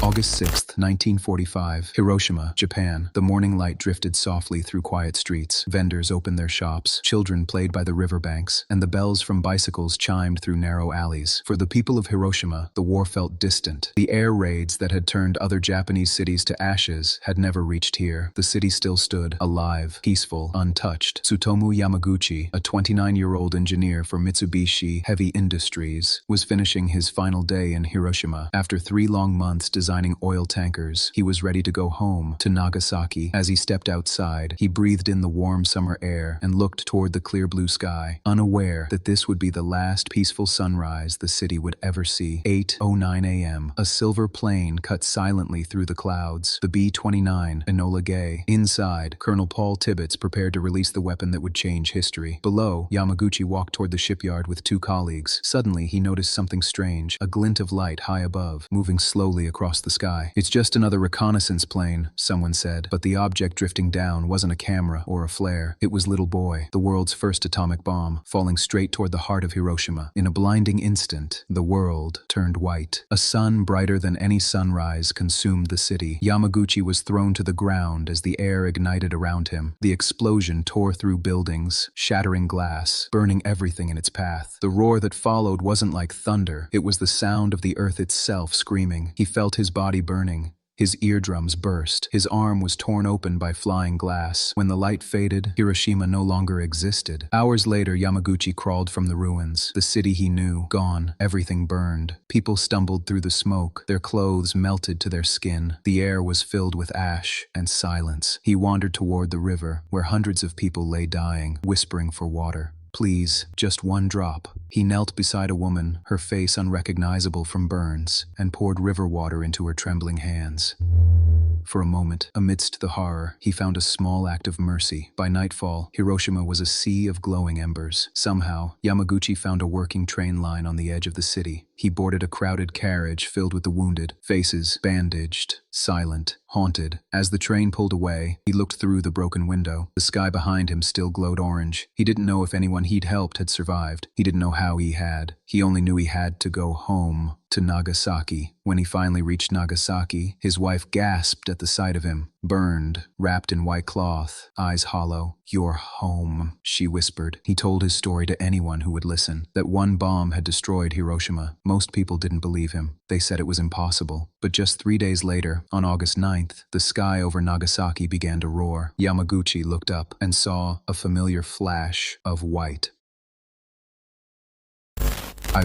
August 6, 1945, Hiroshima, Japan. The morning light drifted softly through quiet streets. Vendors opened their shops, children played by the riverbanks, and the bells from bicycles chimed through narrow alleys. For the people of Hiroshima, the war felt distant. The air raids that had turned other Japanese cities to ashes had never reached here. The city still stood, alive, peaceful, untouched. Tsutomu Yamaguchi, a 29-year-old engineer for Mitsubishi Heavy Industries, was finishing his final day in Hiroshima. After 3 long months designing oil tankers, he was ready to go home, to Nagasaki. As he stepped outside, he breathed in the warm summer air and looked toward the clear blue sky, unaware that this would be the last peaceful sunrise the city would ever see. 8:09 a.m. A silver plane cut silently through the clouds, the B-29 Enola Gay. Inside, Colonel Paul Tibbets prepared to release the weapon that would change history. Below, Yamaguchi walked toward the shipyard with 2 colleagues. Suddenly, he noticed something strange, a glint of light high above, moving slowly across the sky. "It's just another reconnaissance plane," someone said, but the object drifting down wasn't a camera or a flare. It was Little Boy, the world's first atomic bomb, falling straight toward the heart of Hiroshima. In a blinding instant, the world turned white. A sun brighter than any sunrise consumed the city. Yamaguchi was thrown to the ground as the air ignited around him. The explosion tore through buildings, shattering glass, burning everything in its path. The roar that followed wasn't like thunder. It was the sound of the earth itself screaming. He felt his body burning. His eardrums burst. His arm was torn open by flying glass. When the light faded, Hiroshima no longer existed. Hours later, Yamaguchi crawled from the ruins. The city he knew, gone. Everything burned. People stumbled through the smoke. Their clothes melted to their skin. The air was filled with ash and silence. He wandered toward the river, where hundreds of people lay dying, whispering for water. "Please, just one drop." He knelt beside a woman, her face unrecognizable from burns, and poured river water into her trembling hands. For a moment, amidst the horror, he found a small act of mercy. By nightfall, Hiroshima was a sea of glowing embers. Somehow, Yamaguchi found a working train line on the edge of the city. He boarded a crowded carriage filled with the wounded, faces bandaged, silent, haunted. As the train pulled away, he looked through the broken window. The sky behind him still glowed orange. He didn't know if anyone he'd helped had survived. He didn't know how he had. He only knew he had to go home, to Nagasaki. When he finally reached Nagasaki, his wife gasped at the sight of him, burned, wrapped in white cloth, eyes hollow. "You're home," she whispered. He told his story to anyone who would listen, that one bomb had destroyed Hiroshima. Most people didn't believe him. They said it was impossible. But just 3 days later, on August 9th, the sky over Nagasaki began to roar. Yamaguchi looked up and saw a familiar flash of white.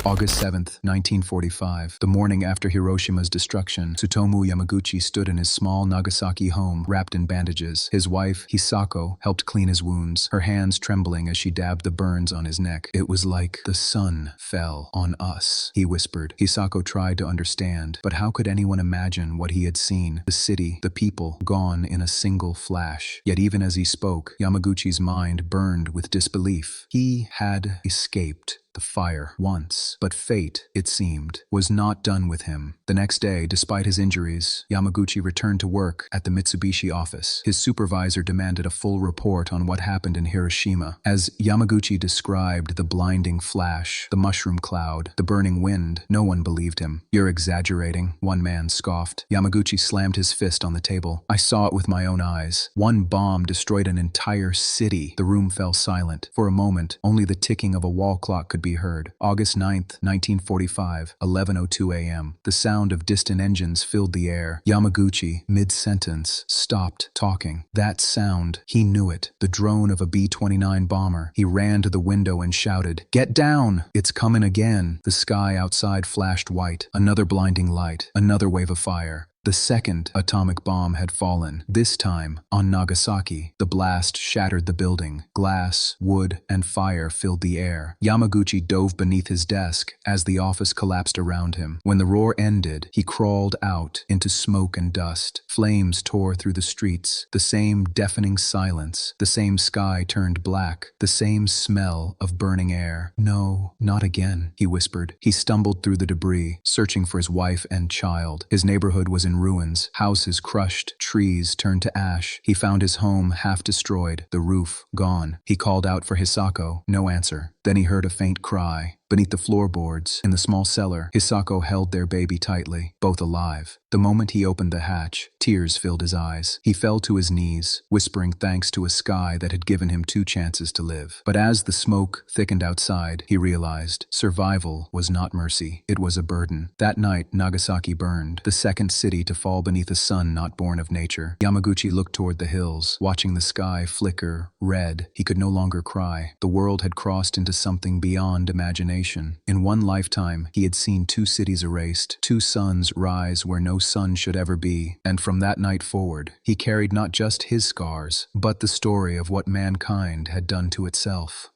August 7th, 1945. The morning after Hiroshima's destruction, Tsutomu Yamaguchi stood in his small Nagasaki home, wrapped in bandages. His wife, Hisako, helped clean his wounds, her hands trembling as she dabbed the burns on his neck. "It was like the sun fell on us," he whispered. Hisako tried to understand, but how could anyone imagine what he had seen? The city, the people, gone in a single flash. Yet even as he spoke, Yamaguchi's mind burned with disbelief. He had escaped the fire once, but fate, it seemed, was not done with him. The next day, despite his injuries, Yamaguchi returned to work at the Mitsubishi office. His supervisor demanded a full report on what happened in Hiroshima. As Yamaguchi described the blinding flash, the mushroom cloud, the burning wind, no one believed him. "You're exaggerating," one man scoffed. Yamaguchi slammed his fist on the table. "I saw it with my own eyes. One bomb destroyed an entire city." The room fell silent. For a moment, only the ticking of a wall clock could be heard. August 9th, 1945, 11:02 a.m. The sound of distant engines filled the air. Yamaguchi, mid-sentence, stopped talking. That sound, he knew it, the drone of a B-29 bomber. He ran to the window and shouted, "Get down! It's coming again!" The sky outside flashed white. Another blinding light, another wave of fire. The second atomic bomb had fallen, this time on Nagasaki. The blast shattered the building. Glass, wood, and fire filled the air. Yamaguchi dove beneath his desk as the office collapsed around him. When the roar ended, he crawled out into smoke and dust. Flames tore through the streets. The same deafening silence. The same sky turned black. The same smell of burning air. "No, not again," he whispered. He stumbled through the debris, searching for his wife and child. His neighborhood was in ruins, houses crushed, trees turned to ash. He found his home half destroyed, the roof gone. He called out for Hisako, no answer. Then he heard a faint cry. Beneath the floorboards, in the small cellar, Hisako held their baby tightly, both alive. The moment he opened the hatch, tears filled his eyes. He fell to his knees, whispering thanks to a sky that had given him 2 chances to live. But as the smoke thickened outside, he realized survival was not mercy, it was a burden. That night, Nagasaki burned, the second city to fall beneath a sun not born of nature. Yamaguchi looked toward the hills, watching the sky flicker red. He could no longer cry. The world had crossed into something beyond imagination. In one lifetime, he had seen 2 cities erased, 2 suns rise where no sun should ever be, and from that night forward, he carried not just his scars, but the story of what mankind had done to itself.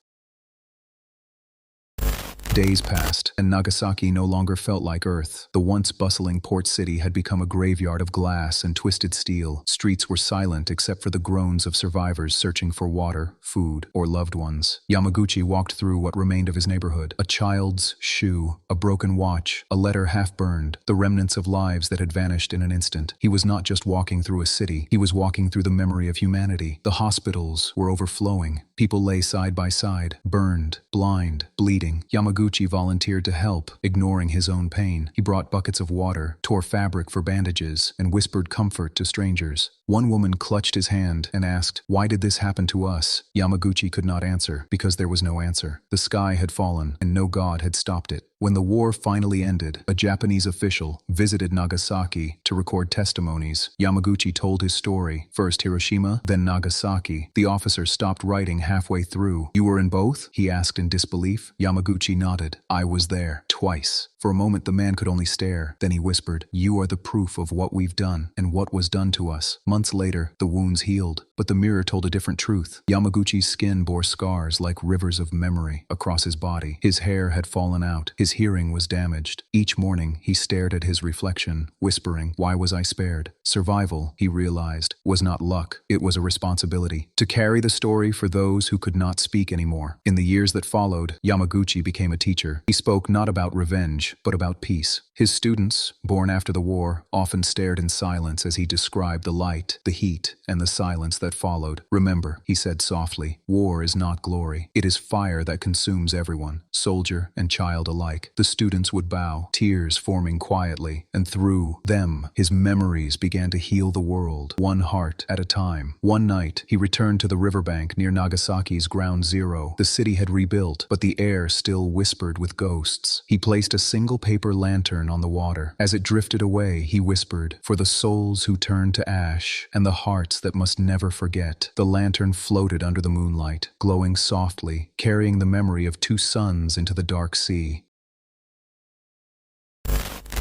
Days passed, and Nagasaki no longer felt like Earth. The once bustling port city had become a graveyard of glass and twisted steel. Streets were silent except for the groans of survivors searching for water, food, or loved ones. Yamaguchi walked through what remained of his neighborhood. A child's shoe, a broken watch, a letter half-burned, the remnants of lives that had vanished in an instant. He was not just walking through a city, he was walking through the memory of humanity. The hospitals were overflowing. People lay side by side, burned, blind, bleeding. Yamaguchi volunteered to help, ignoring his own pain. He brought buckets of water, tore fabric for bandages, and whispered comfort to strangers. One woman clutched his hand and asked, "Why did this happen to us?" Yamaguchi could not answer, because there was no answer. The sky had fallen, and no god had stopped it. When the war finally ended, a Japanese official visited Nagasaki to record testimonies. Yamaguchi told his story, first Hiroshima, then Nagasaki. The officer stopped writing halfway through. "You were in both?" he asked in disbelief. Yamaguchi nodded. "I was there, twice." For a moment the man could only stare. Then he whispered, "You are the proof of what we've done, and what was done to us." Months later, the wounds healed, but the mirror told a different truth. Yamaguchi's skin bore scars like rivers of memory across his body. His hair had fallen out. His hearing was damaged. Each morning, he stared at his reflection, whispering, "Why was I spared?" Survival, he realized, was not luck. It was a responsibility. To carry the story for those who could not speak anymore. In the years that followed, Yamaguchi became a teacher. He spoke not about revenge, but about peace. His students, born after the war, often stared in silence as he described the light, the heat, and the silence that followed. "Remember," he said softly, "war is not glory. It is fire that consumes everyone, soldier and child alike." The students would bow, tears forming quietly, and through them, his memories began to heal the world, one heart at a time. One night, he returned to the riverbank near Nagasaki's ground zero. The city had rebuilt, but the air still whispered with ghosts. He placed a single paper lantern on the water. As it drifted away, he whispered, "For the souls who turn to ash, and the hearts that must never forget." The lantern floated under the moonlight, glowing softly, carrying the memory of 2 suns into the dark sea.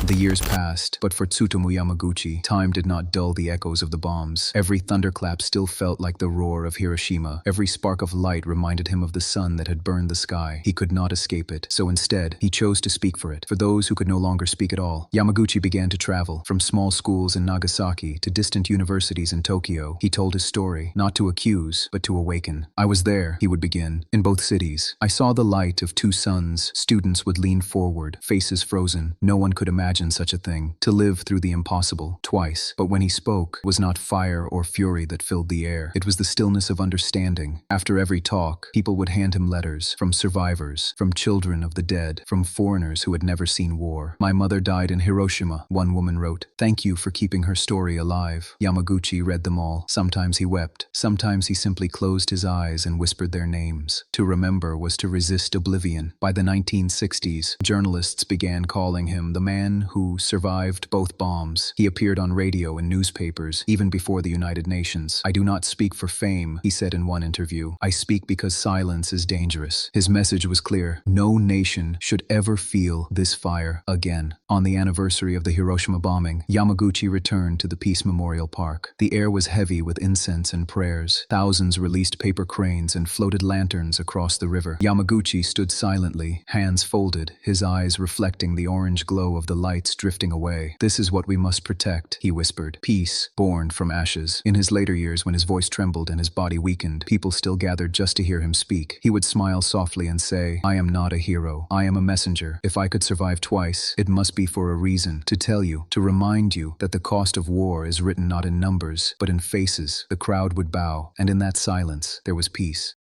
The years passed, but for Tsutomu Yamaguchi, time did not dull the echoes of the bombs. Every thunderclap still felt like the roar of Hiroshima. Every spark of light reminded him of the sun that had burned the sky. He could not escape it, so instead, he chose to speak for it. For those who could no longer speak at all, Yamaguchi began to travel. From small schools in Nagasaki to distant universities in Tokyo, he told his story, not to accuse, but to awaken. "I was there," he would begin, "in both cities. I saw the light of 2 suns. Students would lean forward, faces frozen. No one could imagine such a thing, to live through the impossible, twice. But when he spoke, it was not fire or fury that filled the air. It was the stillness of understanding. After every talk, people would hand him letters, from survivors, from children of the dead, from foreigners who had never seen war. "My mother died in Hiroshima," one woman wrote. "Thank you for keeping her story alive." Yamaguchi read them all. Sometimes he wept. Sometimes he simply closed his eyes and whispered their names. To remember was to resist oblivion. By the 1960s, journalists began calling him the man who survived both bombs. He appeared on radio and newspapers, even before the United Nations. "I do not speak for fame," he said in one interview. "I speak because silence is dangerous." His message was clear. No nation should ever feel this fire again. On the anniversary of the Hiroshima bombing, Yamaguchi returned to the Peace Memorial Park. The air was heavy with incense and prayers. Thousands released paper cranes and floated lanterns across the river. Yamaguchi stood silently, hands folded, his eyes reflecting the orange glow of the lights drifting away. "This is what we must protect," he whispered. "Peace, born from ashes." In his later years, when his voice trembled and his body weakened, people still gathered just to hear him speak. He would smile softly and say, "I am not a hero. I am a messenger. If I could survive twice, it must be for a reason. To tell you, to remind you that the cost of war is written not in numbers, but in faces." The crowd would bow, and in that silence, there was peace.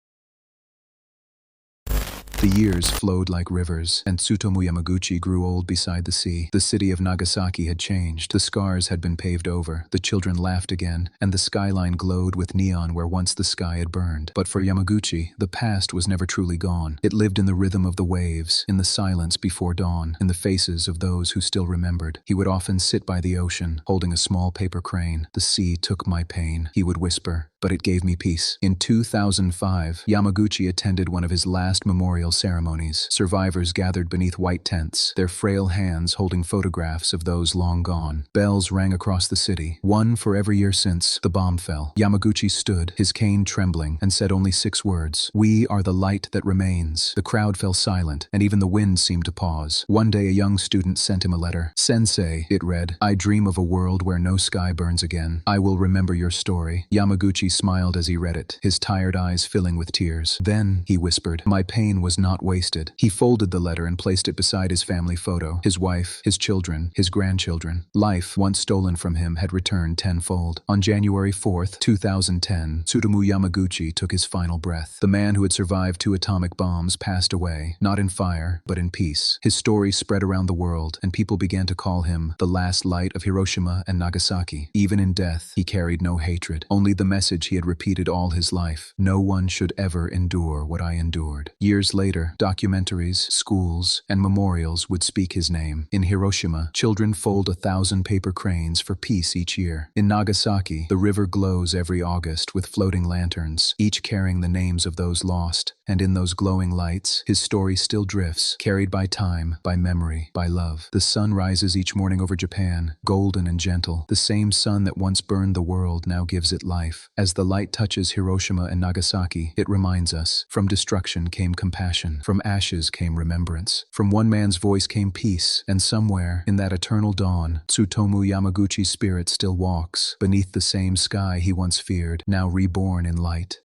The years flowed like rivers, and Tsutomu Yamaguchi grew old beside the sea. The city of Nagasaki had changed. The scars had been paved over, the children laughed again, and the skyline glowed with neon where once the sky had burned. But for Yamaguchi, the past was never truly gone. It lived in the rhythm of the waves, in the silence before dawn, in the faces of those who still remembered. He would often sit by the ocean, holding a small paper crane. "The sea took my pain," he would whisper, "but it gave me peace." In 2005, Yamaguchi attended one of his last memorial ceremonies. Survivors gathered beneath white tents, their frail hands holding photographs of those long gone. Bells rang across the city, one for every year since the bomb fell. Yamaguchi stood, his cane trembling, and said only 6 words: "We are the light that remains." The crowd fell silent, and even the wind seemed to pause. One day a young student sent him a letter. "Sensei," it read, "I dream of a world where no sky burns again. I will remember your story." Yamaguchi smiled as he read it, his tired eyes filling with tears. "Then," he whispered, "my pain was not wasted." He folded the letter and placed it beside his family photo, his wife, his children, his grandchildren. Life, once stolen from him, had returned tenfold. On January 4th, 2010, Tsutomu Yamaguchi took his final breath. The man who had survived 2 atomic bombs passed away, not in fire, but in peace. His story spread around the world, and people began to call him the last light of Hiroshima and Nagasaki. Even in death, he carried no hatred, only the message he had repeated all his life: no one should ever endure what I endured. Years later, documentaries, schools, and memorials would speak his name. In Hiroshima, children fold 1,000 paper cranes for peace each year. In Nagasaki, the river glows every August with floating lanterns, each carrying the names of those lost. And in those glowing lights, his story still drifts, carried by time, by memory, by love. The sun rises each morning over Japan, golden and gentle. The same sun that once burned the world now gives it life. As the light touches Hiroshima and Nagasaki, it reminds us, from destruction came compassion, from ashes came remembrance, from one man's voice came peace, and somewhere, in that eternal dawn, Tsutomu Yamaguchi's spirit still walks, beneath the same sky he once feared, now reborn in light.